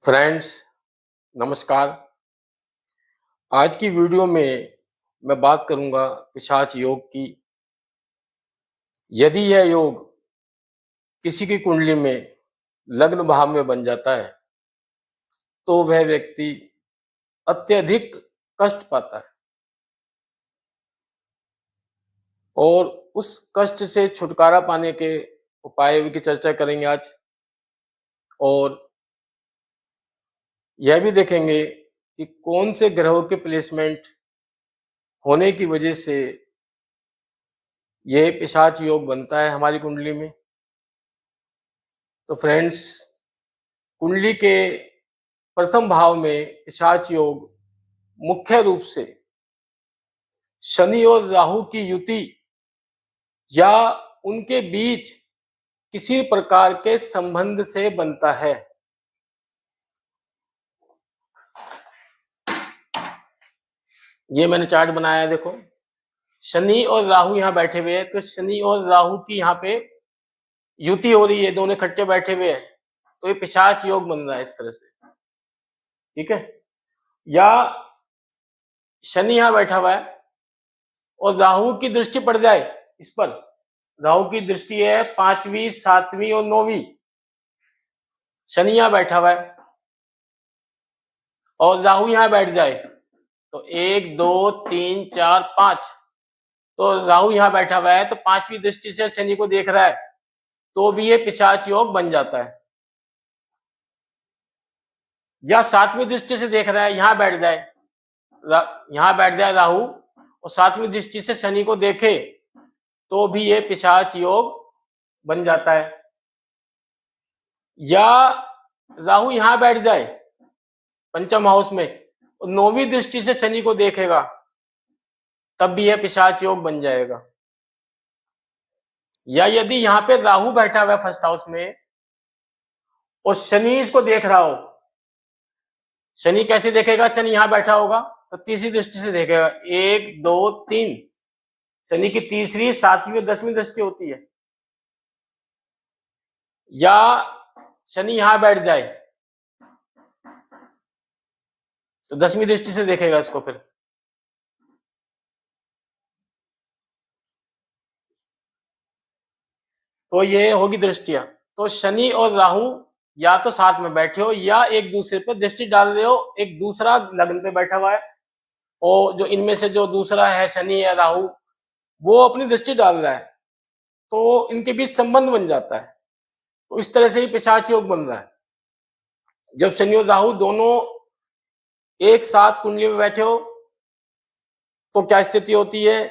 Friends, नमस्कार। आज की वीडियो में मैं बात करूंगा पिशाच योग की। यदि यह योग किसी की कुंडली में लग्न भाव में बन जाता है तो वह व्यक्ति अत्यधिक कष्ट पाता है और उस कष्ट से छुटकारा पाने के उपाय की चर्चा करेंगे आज। और यह भी देखेंगे कि कौन से ग्रहों के प्लेसमेंट होने की वजह से यह पिशाच योग बनता है हमारी कुंडली में। तो फ्रेंड्स, कुंडली के प्रथम भाव में पिशाच योग मुख्य रूप से शनि और राहु की युति या उनके बीच किसी प्रकार के संबंध से बनता है। ये मैंने चार्ट बनाया है, देखो शनि और राहु यहाँ बैठे हुए हैं, तो शनि और राहु की यहाँ पे युति हो रही है, दोनों इकट्ठे बैठे हुए हैं, तो ये पिशाच योग बन रहा है इस तरह से। ठीक है, या शनि यहाँ बैठा हुआ है और राहु की दृष्टि पड़ जाए इस पर। राहु की दृष्टि है 5वीं, 7वीं और 9वीं। शनि यहाँ बैठा हुआ है और राहु यहाँ बैठ जाए तो 1 2 3 4 5, तो राहु यहाँ बैठा हुआ है तो 5वीं दृष्टि से शनि को देख रहा है, तो भी ये पिशाच योग बन जाता है। या 7वीं दृष्टि से देख रहा है, यहाँ बैठ जाए, यहाँ बैठ जाए राहु और 7वीं दृष्टि से शनि को देखे, तो भी ये पिशाच योग बन जाता है। या राहु यहाँ बैठ जाए पंचम हाउस में और 9वीं दृष्टि से शनि को देखेगा, तब भी यह पिशाच योग बन जाएगा। या यदि यहाँ पे राहु बैठा हुआ है फर्स्ट हाउस में और शनि इसको देख रहा हो, शनि कैसे देखेगा? शनि यहाँ बैठा होगा तो तीसरी दृष्टि से देखेगा, 1 2 3। शनि की तीसरी, 7वीं और 10वीं दृष्टि होती है। या शनि यहां बैठ जाए तो 10वीं दृष्टि से देखेगा इसको फिर। तो ये होगी दृष्टियां। तो शनि और राहु या तो साथ में बैठे हो या एक दूसरे पर दृष्टि डाल रहे हो, एक दूसरा लग्न पे बैठा हुआ है और जो इनमें से जो दूसरा है शनि या राहु, वो अपनी दृष्टि डाल रहा है, तो इनके बीच संबंध बन जाता है। तो इस तरह से ही पिशाच योग बन रहा है। जब शनि और राहु दोनों एक साथ कुंडली में बैठे हो तो क्या स्थिति होती है?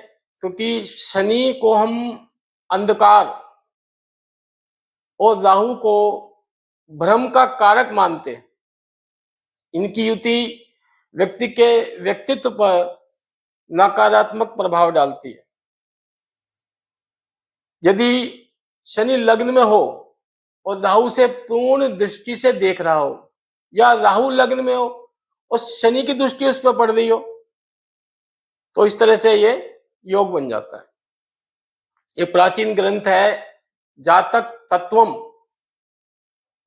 क्योंकि शनि को हम अंधकार और राहु को भ्रम का कारक मानते हैं। इनकी युति व्यक्ति के व्यक्तित्व पर नकारात्मक प्रभाव डालती है। यदि शनि लग्न में हो और राहु से पूर्ण दृष्टि से देख रहा हो, या राहु लग्न में हो और शनि की दृष्टि उस पर पड़ रही हो, तो इस तरह से ये योग बन जाता है। ये प्राचीन ग्रंथ है जातक तत्वम,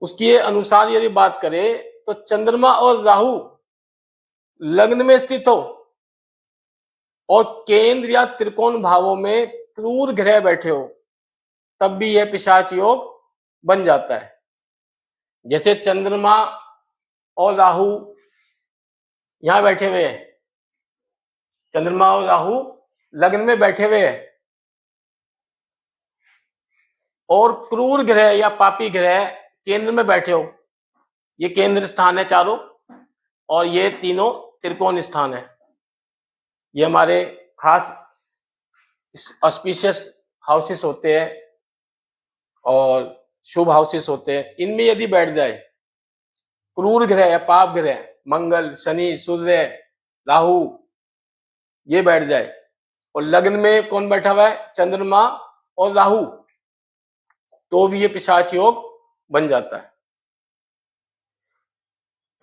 उसके अनुसार यदि बात करें तो चंद्रमा और राहु लग्न में स्थित हो और केंद्र या त्रिकोण भावों में क्रूर ग्रह बैठे हो, तब भी यह पिशाच योग बन जाता है। जैसे चंद्रमा और राहु यहां बैठे हुए हैं, चंद्रमा और राहु लग्न में बैठे हुए हैं और क्रूर ग्रह या पापी ग्रह केंद्र में बैठे हो। ये केंद्र स्थान है चारों और ये तीनों त्रिकोण स्थान है। ये हमारे खास ऑस्पिशियस हाउसेस होते हैं और शुभ हाउसेस होते हैं। इनमें यदि बैठ जाए क्रूर ग्रह या पाप ग्रह, मंगल, शनि, सूर्य, राहु, ये बैठ जाए और लग्न में कौन बैठा हुआ है? चंद्रमा और राहु, तो भी ये पिशाच योग बन जाता है।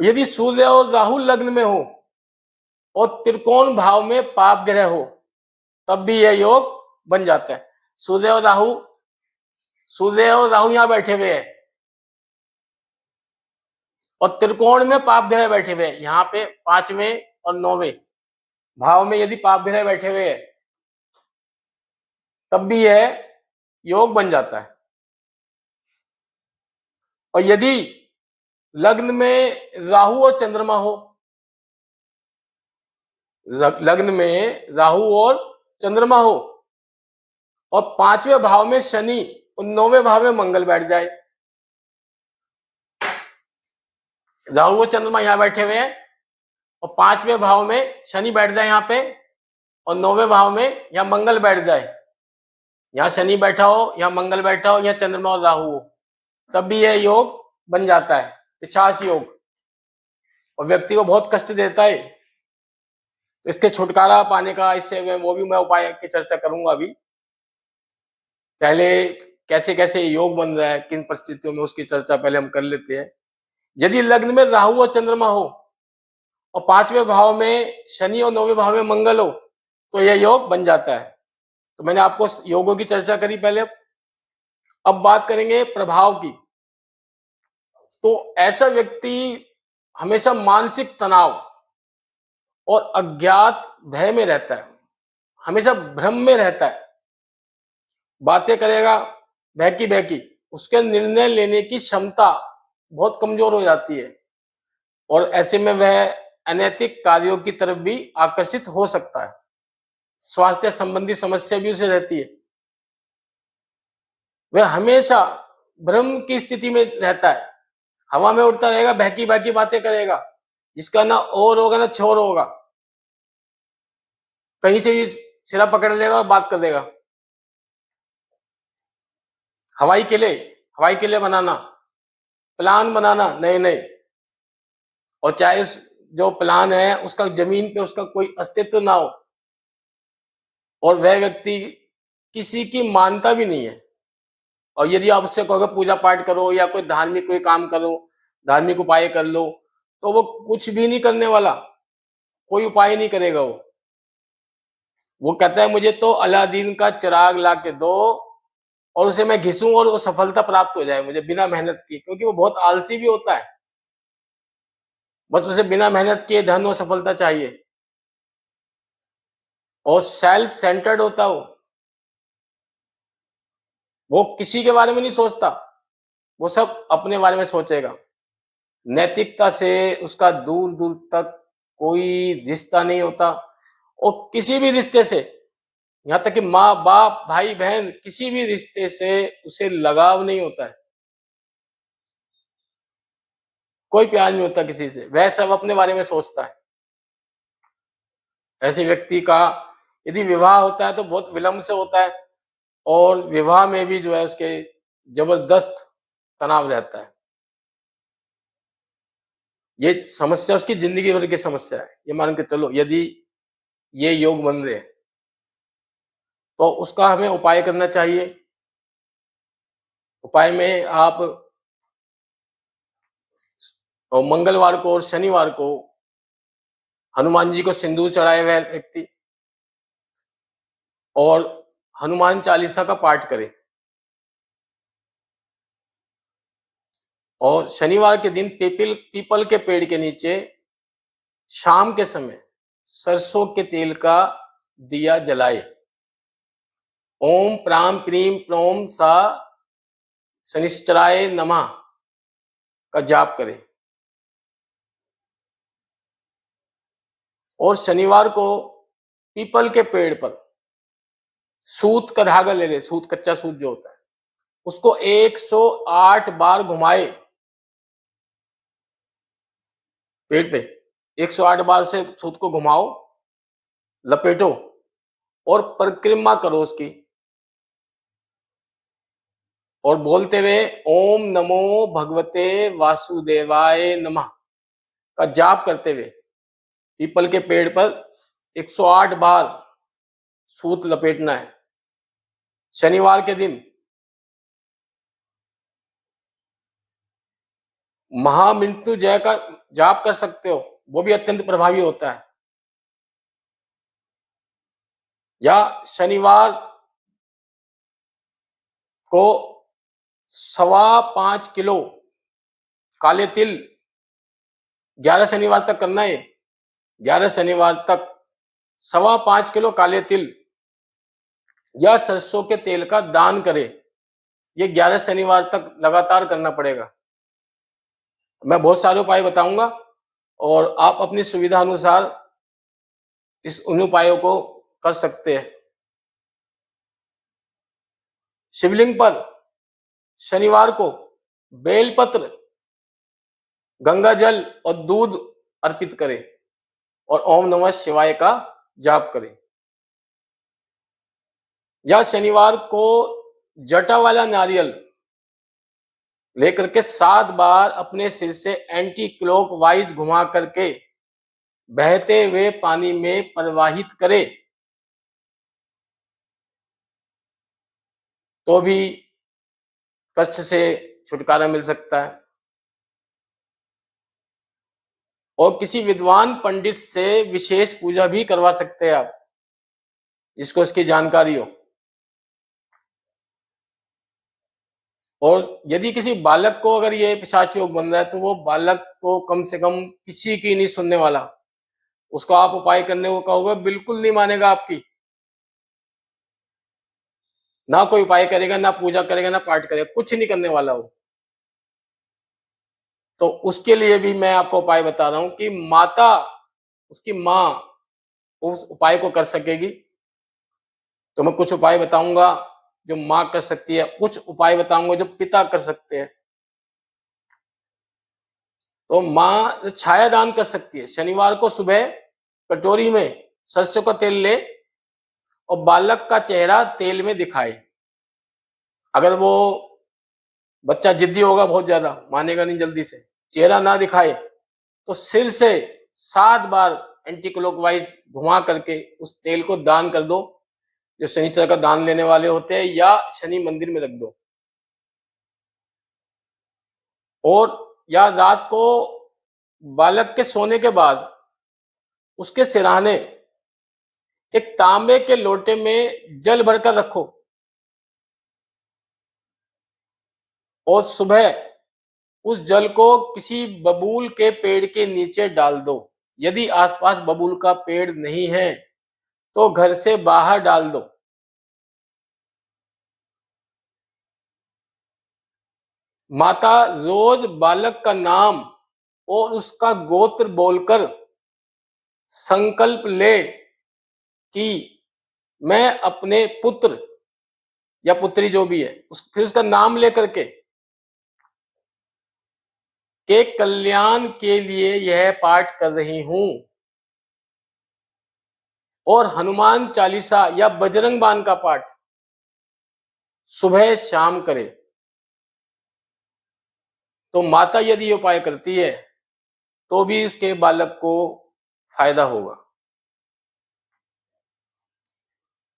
यदि सूर्य और राहु लग्न में हो और त्रिकोण भाव में पाप ग्रह हो, तब भी यह योग बन जाता है। सूर्य और राहु यहां बैठे हुए हैं और त्रिकोण में पाप ग्रह बैठे हुए हैं, यहाँ पे 5वें और 9वें भाव में यदि पाप ग्रह बैठे हुए हैं तब भी यह योग बन जाता है। और यदि लग्न में राहु और चंद्रमा हो, लग्न में राहु और चंद्रमा हो और 5वें भाव में शनि और 9वें भाव में मंगल बैठ जाए, राहु और चंद्रमा यहां बैठे हुए हैं और 5वें भाव में शनि बैठ जाए यहाँ पे और 9वें भाव में यहाँ मंगल बैठ जाए, यहाँ शनि बैठा हो, यहाँ मंगल बैठा हो, यहाँ चंद्रमा और राहु हो, तब भी यह योग बन जाता है, पिशाच योग। और व्यक्ति को बहुत कष्ट देता है, तो इसके छुटकारा पाने का इससे वो भी मैं उपाय की चर्चा करूंगा। अभी पहले कैसे कैसे योग बन रहा है, किन परिस्थितियों में, उसकी चर्चा पहले हम कर लेते हैं। यदि लग्न में राहु और चंद्रमा हो और 5वें भाव में शनि और 9वें भाव में मंगल हो तो यह योग बन जाता है। तो मैंने आपको योगों की चर्चा करी पहले, अब बात करेंगे प्रभाव की। तो ऐसा व्यक्ति हमेशा मानसिक तनाव और अज्ञात भय में रहता है, हमेशा भ्रम में रहता है, बातें करेगा बहकी बहकी, उसके निर्णय लेने की क्षमता बहुत कमजोर हो जाती है और ऐसे में वह अनैतिक कार्यों की तरफ भी आकर्षित हो सकता है। स्वास्थ्य संबंधी समस्या भी उसे रहती है, वह हमेशा भ्रम की स्थिति में रहता है, हवा में उड़ता रहेगा, बहकी बहकी बातें करेगा, जिसका ना और होगा ना छोर होगा, कहीं से भी सिरा पकड़ लेगा और बात कर देगा। हवाई किले बनाना, प्लान बनाना नए नए, और चाहे जो प्लान है उसका जमीन पे उसका कोई अस्तित्व ना हो, और वह व्यक्ति किसी की मानता भी नहीं है। और यदि आप उससे कहोगे पूजा पाठ करो या कोई धार्मिक कोई काम करो, धार्मिक उपाय कर लो, तो वो कुछ भी नहीं करने वाला, कोई उपाय नहीं करेगा। वो कहता है मुझे तो अलादीन का चिराग ला के दो और उसे मैं घिसूं और वो सफलता प्राप्त हो जाए मुझे बिना मेहनत की, क्योंकि वो बहुत आलसी भी होता है, बस उसे बिना मेहनत किए धन और सफलता चाहिए। और सेल्फ सेंटर्ड होता वो किसी के बारे में नहीं सोचता, वो सब अपने बारे में सोचेगा। नैतिकता से उसका दूर दूर तक कोई रिश्ता नहीं होता, और किसी भी रिश्ते से, यहाँ तक कि माँ बाप भाई बहन, किसी भी रिश्ते से उसे लगाव नहीं होता है, कोई प्यार नहीं होता किसी से, वह सब अपने बारे में सोचता है। ऐसे व्यक्ति का यदि विवाह होता है तो बहुत विलंब से होता है, और विवाह में भी जो है उसके जबरदस्त तनाव रहता है। ये समस्या उसकी जिंदगी भर की समस्या है, ये मान के चलो। यदि ये योग बन रहे तो उसका हमें उपाय करना चाहिए। उपाय में आप मंगलवार को और शनिवार को हनुमान जी को सिंदूर चढ़ाए हुए व्यक्ति और हनुमान चालीसा का पाठ करें, और शनिवार के दिन पीपल के पेड़ के नीचे शाम के समय सरसों के तेल का दिया जलाए, ओम प्राम प्रीम प्रोम सा शनिश्चराय नमः का जाप करें। और शनिवार को पीपल के पेड़ पर सूत का धागा ले ले, सूत, कच्चा सूत जो होता है, उसको 108 बार घुमाए पेड़ पे, 108 बार से सूत को घुमाओ, लपेटो और परिक्रमा करो उसकी, और बोलते हुए ओम नमो भगवते वासुदेवाय नमः का जाप करते हुए पीपल के पेड़ पर 108 बार सूत लपेटना है शनिवार के दिन। महामृत्युंजय का जाप कर सकते हो, वो भी अत्यंत प्रभावी होता है। या शनिवार को 5.25 किलो काले तिल 11 शनिवार तक करना है। 11 शनिवार तक 5.25 किलो काले तिल या सरसों के तेल का दान करे। ये 11 शनिवार तक लगातार करना पड़ेगा। मैं बहुत सारे उपाय बताऊंगा और आप अपनी सुविधा अनुसार उन उपायों को कर सकते हैं। शिवलिंग पर शनिवार को बेलपत्र, गंगा जल और दूध अर्पित करें और ओम नमः शिवाय का जाप करें। या शनिवार को जटा वाला नारियल लेकर के 7 बार अपने सिर से एंटी क्लॉकवाइज घुमा करके बहते हुए पानी में प्रवाहित करें तो भी कष्ट से छुटकारा मिल सकता है। और किसी विद्वान पंडित से विशेष पूजा भी करवा सकते हैं आप, जिसको इसकी जानकारी हो। और यदि किसी बालक को अगर ये पिशाच योग बन रहा है तो वो बालक को कम से कम किसी की नहीं सुनने वाला, उसको आप उपाय करने को कहोगे बिल्कुल नहीं मानेगा आपकी, ना कोई उपाय करेगा, ना पूजा करेगा, ना पाठ करेगा, कुछ नहीं करने वाला वो। तो उसके लिए भी मैं आपको उपाय बता रहा हूं कि माता, उसकी माँ उस उपाय को कर सकेगी। तो मैं कुछ उपाय बताऊंगा जो माँ कर सकती है, कुछ उपाय बताऊंगा जो पिता कर सकते हैं। तो माँ छाया दान कर सकती है। शनिवार को सुबह कटोरी में सरसों का तेल ले और बालक का चेहरा तेल में दिखाए। अगर वो बच्चा जिद्दी होगा, बहुत ज्यादा मानेगा नहीं जल्दी से, चेहरा ना दिखाए तो सिर से 7 बार एंटी क्लॉकवाइज घुमा करके उस तेल को दान कर दो, जो शनिचर का दान लेने वाले होते हैं, या शनि मंदिर में रख दो। और या रात को बालक के सोने के बाद उसके सिरहाने एक तांबे के लोटे में जल भरकर रखो और सुबह उस जल को किसी बबूल के पेड़ के नीचे डाल दो। यदि आसपास बबूल का पेड़ नहीं है तो घर से बाहर डाल दो। माता रोज बालक का नाम और उसका गोत्र बोलकर संकल्प ले कि मैं अपने पुत्र या पुत्री जो भी है फिर उसका नाम लेकर के कल्याण के लिए यह पाठ कर रही हूं। और हनुमान चालीसा या बजरंग बाण का पाठ सुबह शाम करे। तो माता यदि ये उपाय करती है तो भी उसके बालक को फायदा होगा।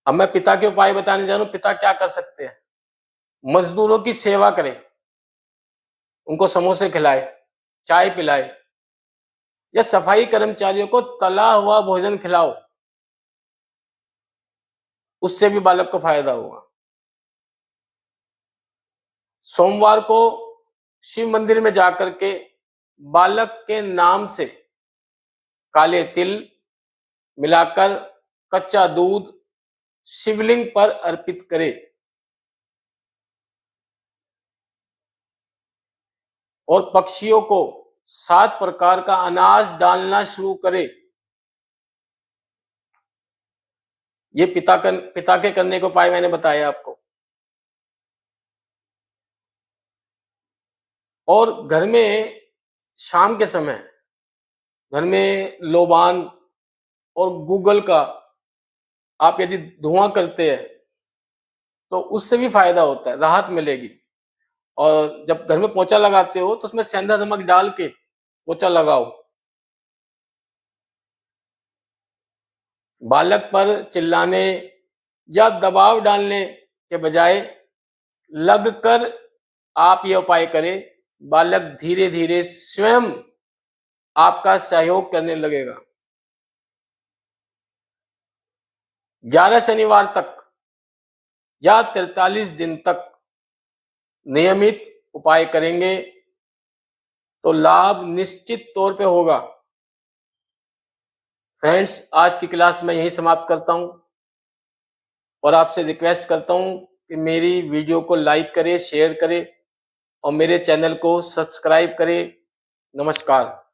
अब मैं पिता के उपाय बताने जा रहा हूं। पिता क्या कर सकते हैं? मजदूरों की सेवा करें, उनको समोसे खिलाए, चाय पिलाए, या सफाई कर्मचारियों को तला हुआ भोजन खिलाओ, उससे भी बालक को फायदा होगा। सोमवार को शिव मंदिर में जाकर के बालक के नाम से काले तिल मिलाकर कच्चा दूध शिवलिंग पर अर्पित करे और पक्षियों को 7 प्रकार का अनाज डालना शुरू करे। ये पिता के करने को उपाय मैंने बताया आपको। और घर में शाम के समय घर में लोबान और गूगल का आप यदि धुआं करते हैं तो उससे भी फायदा होता है, राहत मिलेगी। और जब घर में पोछा लगाते हो तो उसमें सेंधा नमक डाल के पोछा लगाओ। बालक पर चिल्लाने या दबाव डालने के बजाय लगकर आप ये उपाय करें। बालक धीरे धीरे स्वयं आपका सहयोग करने लगेगा। 11 शनिवार तक या 43 दिन तक नियमित उपाय करेंगे तो लाभ निश्चित तौर पे होगा। फ्रेंड्स, आज की क्लास मैं यहीं समाप्त करता हूं और आपसे रिक्वेस्ट करता हूं कि मेरी वीडियो को लाइक करें, शेयर करें और मेरे चैनल को सब्सक्राइब करें। नमस्कार।